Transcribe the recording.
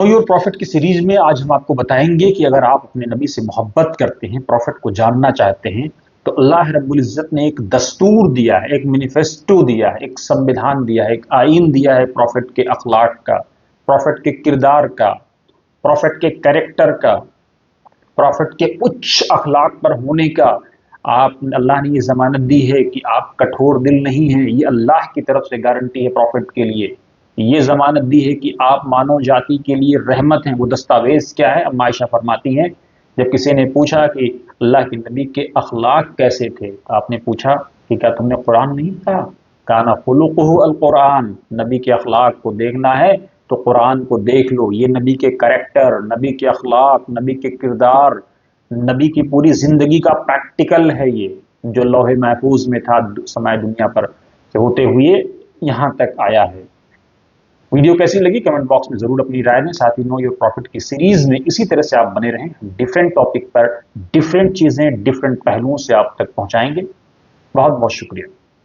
Know your profit की series में आज हम आपको बताएंगे कि अगर आप अपने नबी से मोहब्बत करते हैं, प्रॉफिट को जानना चाहते हैं, तो अल्लाह रब्बुल इज्जत ने एक दस्तूर दिया है, एक मैनिफेस्टो दिया है, एक संविधान दिया है, एक आइन दिया है प्रॉफिट के अखलाक का, प्रॉफिट के किरदार का, प्रॉफिट के कैरेक्टर का, प्रॉफिट के उच्च अखलाक पर होने का। आप अल्लाह ने ये जमानत दी है कि आप कठोर दिल नहीं हैं, ये अल्लाह की तरफ से गारंटी है प्रॉफिट के लिए। ये जमानत दी है कि आप मानव जाति के लिए रहमत हैं। वो दस्तावेज क्या है? अम्मा आयशा फरमाती हैं, जब किसी ने पूछा कि अल्लाह के नबी के अखलाक कैसे थे, तो आपने पूछा कि क्या तुमने कुरान नहीं पढ़ा? काना खुलुकुहु अल कुरान, नबी के अखलाक को देखना है तो कुरान को देख लो। ये नबी के कैरेक्टर, नबी के अखलाक, नबी के किरदार, नबी की पूरी जिंदगी का प्रैक्टिकल है ये, जो लौहे महफूज में था समय दुनिया पर से होते हुए यहाँ तक आया है। वीडियो कैसी लगी कमेंट बॉक्स में जरूर अपनी राय दें। साथ ही नो योर प्रॉफिट की सीरीज में इसी तरह से आप बने रहें। डिफरेंट टॉपिक पर डिफरेंट चीजें डिफरेंट पहलुओं से आप तक पहुंचाएंगे। बहुत बहुत शुक्रिया।